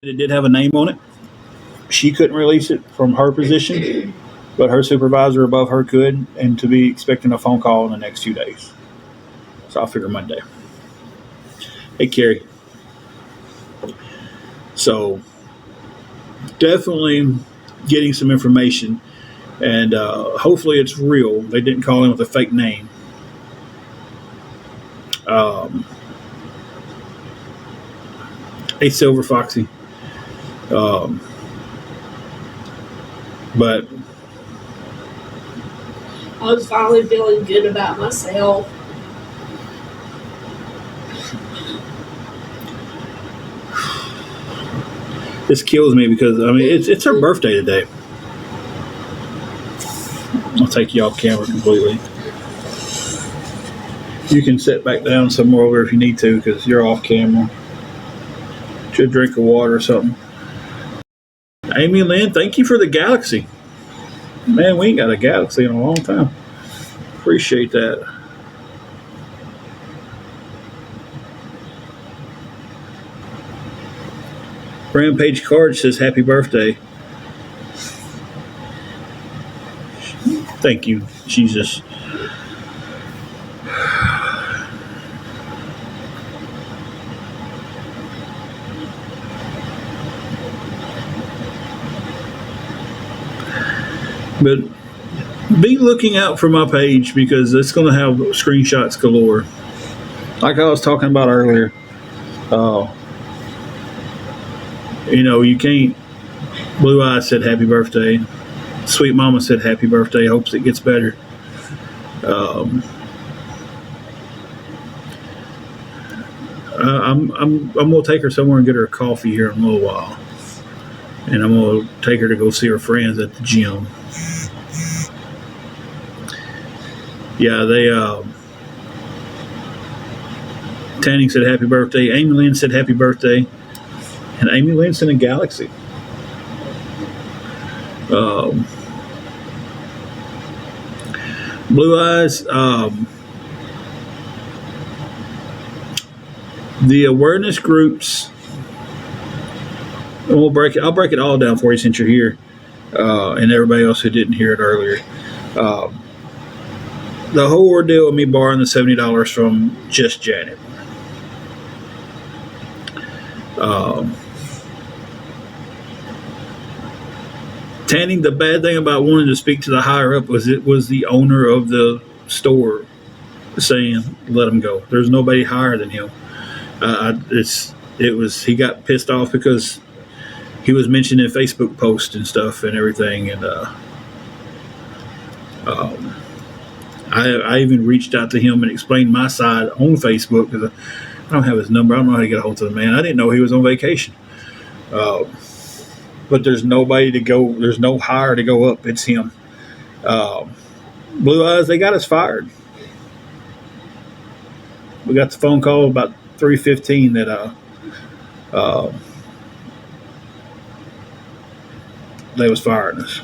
It did have a name on it. She couldn't release it from her position, but her supervisor above her could, and to be expecting a phone call in the next few days. So I'll figure Monday. Hey, Carrie. So definitely getting some information, and hopefully it's real. They didn't call in with a fake name. Hey, Silver Foxy. But I was finally feeling good about myself. this kills me because I mean it's her birthday today. I'll take you off camera completely. You can sit back down somewhere over if you need to because you're off camera. Get a drink of water or something. Amy Lynn, thank you for the galaxy. Man, we ain't got a galaxy in a long time. Appreciate that. Rampage Card says happy birthday. Thank you, Jesus. But be looking out for my page because it's going to have screenshots galore. Like I was talking about earlier, you can't. Blue Eyes said happy birthday. Sweet Mama said happy birthday. Hopes it gets better. I'm gonna take her somewhere and get her a coffee here in a little while, and I'm gonna take her to go see her friends at the gym. Yeah, Tanning said happy birthday. Amy Lynn said happy birthday. And Amy Lynn's in a galaxy. Blue Eyes, the awareness groups, and I'll break it all down for you since you're here, and everybody else who didn't hear it earlier. The whole ordeal of me borrowing the $70 from Just Janet. Tanning, the bad thing about wanting to speak to the higher up was it was the owner of the store saying, let him go. There's nobody higher than him. He got pissed off because he was mentioned in Facebook posts and stuff and everything. And I even reached out to him and explained my side on Facebook because I don't have his number. I don't know how to get a hold of the man. I didn't know he was on vacation. But there's nobody to go. There's no hire to go up. It's him. Blue Eyes, they got us fired. We got the phone call about 3:15 that they was firing us.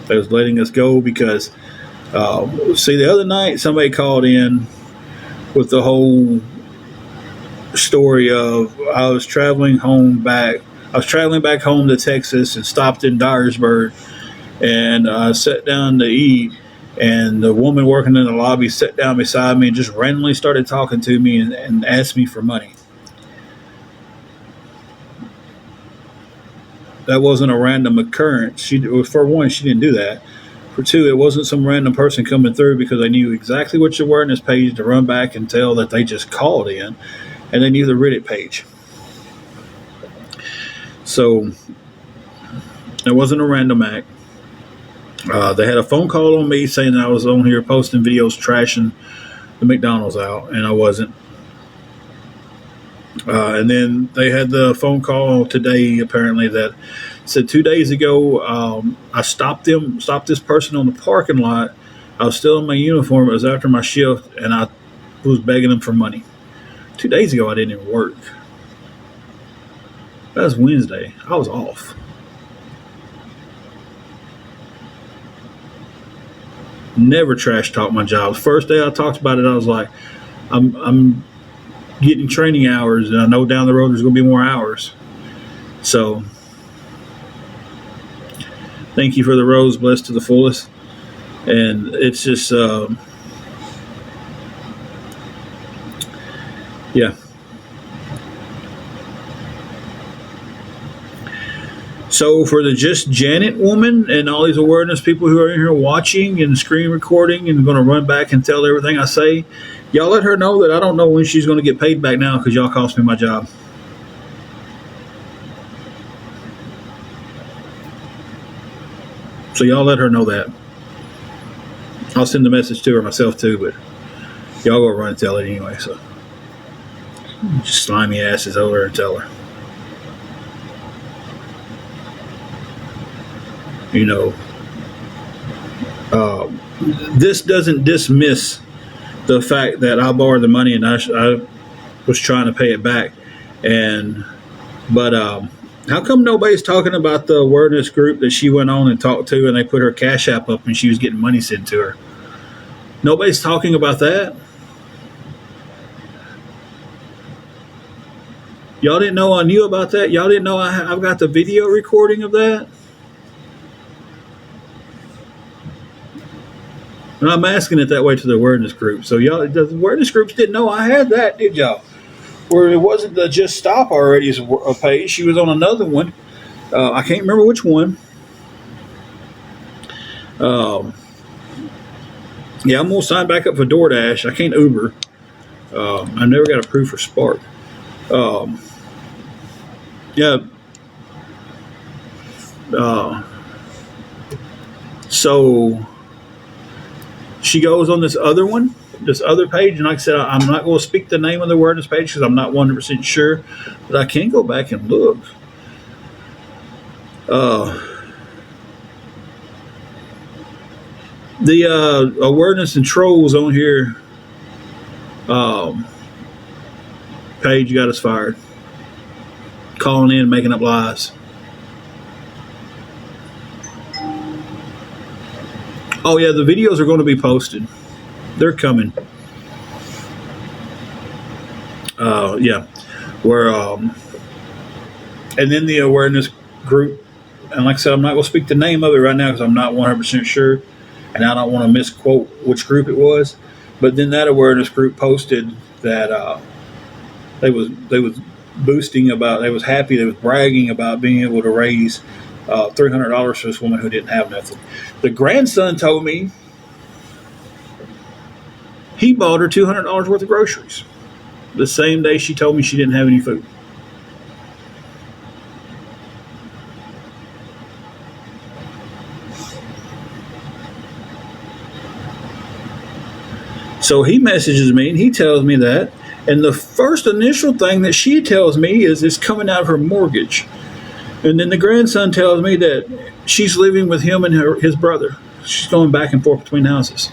They was letting us go because, the other night somebody called in with the whole story of I was traveling back home to Texas and stopped in Dyersburg, and I sat down to eat, and the woman working in the lobby sat down beside me and just randomly started talking to me and asked me for money. That wasn't a random occurrence. For one, she didn't do that. For two, it wasn't some random person coming through because they knew exactly what your awareness page to run back and tell that they just called in, and they knew the Reddit page. So it wasn't a random act. They had a phone call on me saying that I was on here posting videos trashing the McDonald's out, and I wasn't. And then they had the phone call today, apparently, that said 2 days ago, I stopped this person on the parking lot. I was still in my uniform. It was after my shift, and I was begging them for money. 2 days ago, I didn't even work. That was Wednesday. I was off. Never trash talk my job. First day I talked about it, I was like, I'm getting training hours, and I know down the road there's going to be more hours. So, thank you for the rose, blessed to the fullest. And it's just, yeah. So for the Just Janet woman and all these awareness people who are in here watching and screen recording and going to run back and tell everything I say, y'all let her know that I don't know when she's going to get paid back now because y'all cost me my job. So y'all let her know that. I'll send the message to her myself too, but y'all go run and tell it anyway. So just slimy asses over and tell her. You know, this doesn't dismiss the fact that I borrowed the money and I was trying to pay it back. But how come nobody's talking about the awareness group that she went on and talked to, and they put her Cash App up and she was getting money sent to her? Nobody's talking about that. Y'all didn't know I knew about that? Y'all didn't know I've got the video recording of that? And I'm asking it that way to the awareness group. So y'all, the awareness groups didn't know I had that, did y'all? Where it wasn't the Just Stop Already page. She was on another one. I can't remember which one. Yeah, I'm going to sign back up for DoorDash. I can't Uber. I never got approved for Spark. Yeah. So she goes on this other one, this other page, and like I said, I'm not going to speak the name of the awareness page because I'm not 100% sure, but I can go back and look. The awareness and trolls on here page got us fired. Calling in, making up lies. Oh yeah, the videos are going to be posted. They're coming. Yeah. Where and then the awareness group, and like I said, I'm not going to speak the name of it right now because I'm not 100% sure, and I don't want to misquote which group it was. But then that awareness group posted that they was boosting about, they was happy, they was bragging about being able to raise $300 for this woman who didn't have nothing. The grandson told me he bought her $200 worth of groceries the same day she told me she didn't have any food. So he messages me and he tells me that. And the first initial thing that she tells me is it's coming out of her mortgage. And then the grandson tells me that she's living with him and his brother. She's going back and forth between houses.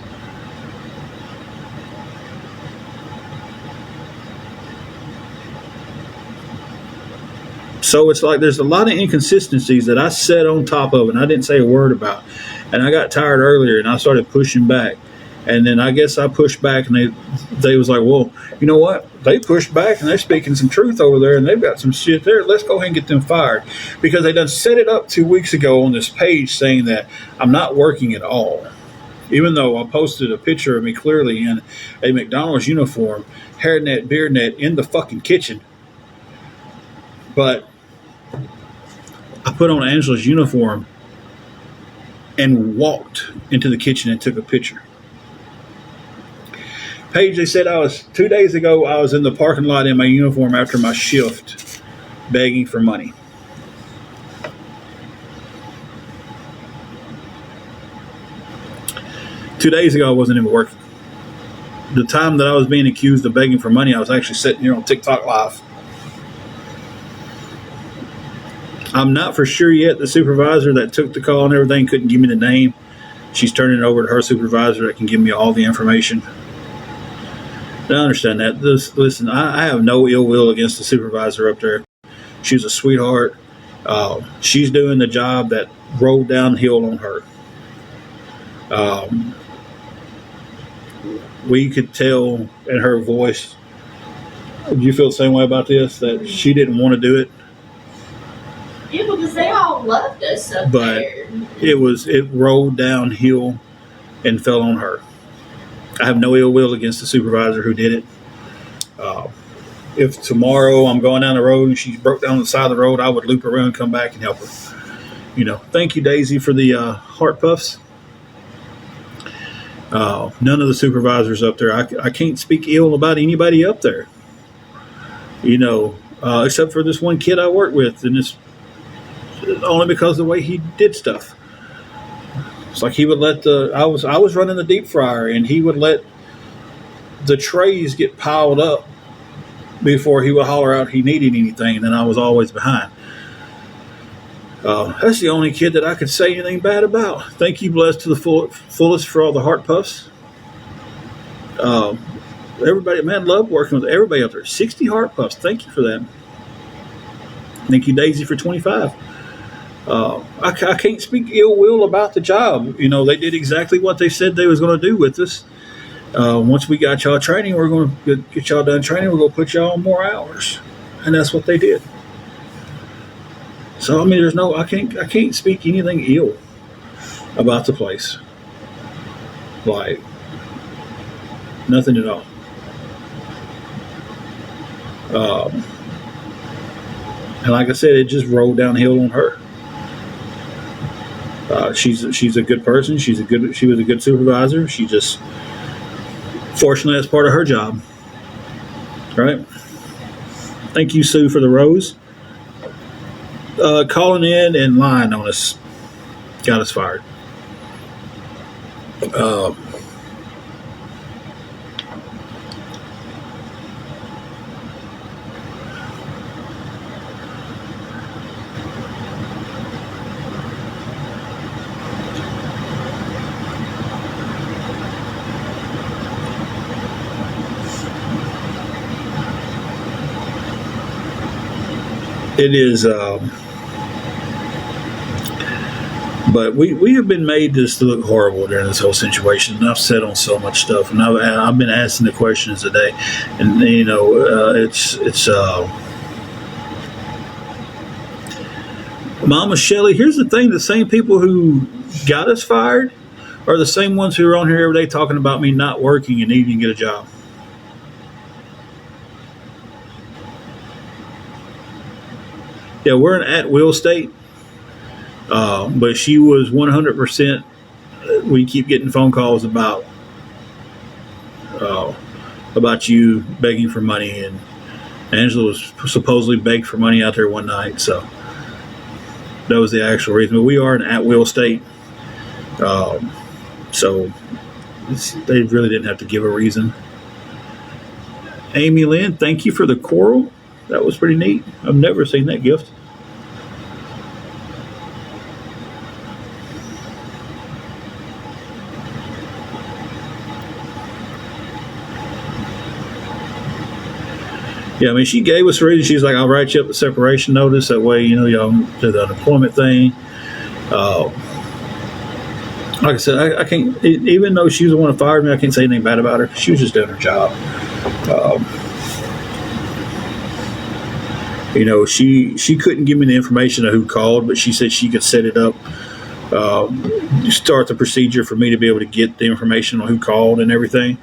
So it's like there's a lot of inconsistencies that I sat on top of and I didn't say a word about. And I got tired earlier and I started pushing back. And then I guess I pushed back and they was like, well, you know what? They pushed back and they're speaking some truth over there and they've got some shit there. Let's go ahead and get them fired. Because they done set it up 2 weeks ago on this page saying that I'm not working at all. Even though I posted a picture of me clearly in a McDonald's uniform, hairnet, beard net in the fucking kitchen. But I put on Angela's uniform and walked into the kitchen and took a picture. Paige, they said 2 days ago, I was in the parking lot in my uniform after my shift begging for money. Two days ago, I wasn't even working. The time that I was being accused of begging for money, I was actually sitting here on TikTok Live. I'm not for sure yet. The supervisor that took the call and everything couldn't give me the name. She's turning it over to her supervisor that can give me all the information. I understand that. Listen, I have no ill will against the supervisor up there. She's a sweetheart. She's doing the job that rolled downhill on her. We could tell in her voice Do you feel the same way about this? That she didn't want to do it? Yeah, because they all loved us up But there. it rolled downhill and fell on her. I have no ill will against the supervisor who did it. If tomorrow I'm going down the road and she broke down on the side of the road, I would loop around and come back and help her. Thank you, Daisy, for the heart puffs. None of the supervisors up there, I can't speak ill about anybody up there. Except for this one kid I work with, and it's only because of the way he did stuff. It's like he would let I was running the deep fryer, and he would let the trays get piled up before he would holler out he needed anything, and then I was always behind. That's the only kid that I could say anything bad about. Thank you, blessed to the fullest for all the heart puffs. Everybody, man, love working with everybody up there. 60 heart puffs. Thank you for that. Thank you, Daisy, for 25. I can't speak ill will about the job. They did exactly what they said they was going to do with us. Once we got y'all training, we're going to get y'all done training. We're going to put y'all on more hours, and that's what they did. So I mean, I can't speak anything ill about the place. Like nothing at all. And like I said, it just rolled downhill on her. She's a good person. She was a good supervisor. She just, fortunately, that's part of her job. Right? Thank you, Sue, for the rose. Calling in and lying on us got us fired. It is, but we have been made this to look horrible during this whole situation. And I've said on so much stuff, and I've been asking the questions today, and it's Mama Shelley. Here's the thing: the same people who got us fired are the same ones who are on here every day talking about me not working and needing to get a job. Yeah, we're an at-will state, but she was 100%. We keep getting phone calls about you begging for money, and Angela was supposedly begged for money out there one night, so that was the actual reason. But we are an at-will state, so they really didn't have to give a reason. Amy Lynn, thank you for the coral. That was pretty neat. I've never seen that gift. Yeah, I mean, she gave us a reason. She's like, I'll write you up the separation notice. That way, y'all do the unemployment thing. Like I said, I can't, even though she was the one who fired me, I can't say anything bad about her. She was just doing her job. She couldn't give me the information of who called, but she said she could set it up, start the procedure for me to be able to get the information on who called and everything.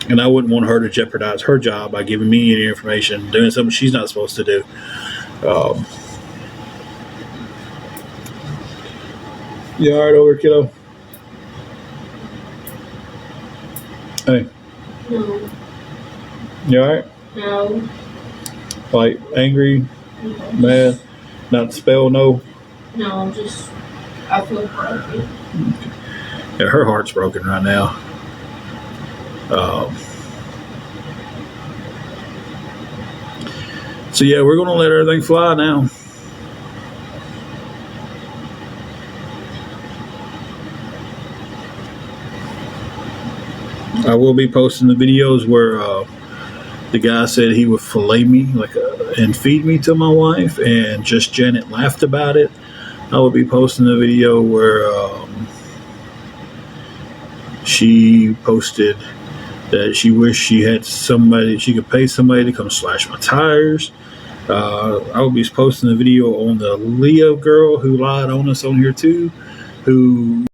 And I wouldn't want her to jeopardize her job by giving me any information, doing something she's not supposed to do. You all right over here, kiddo? Hey. No. You all right? No. Like angry, No. mad, not spell no? No, I feel broken. Yeah, her heart's broken right now. So yeah, we're going to let everything fly now. I will be posting the videos where the guy said he would fillet me and feed me to my wife, and just Janet laughed about it. I will be posting the video where she posted that she wished she had somebody, she could pay somebody to come slash my tires. I will be posting a video on the Leo girl who lied on us on here too, who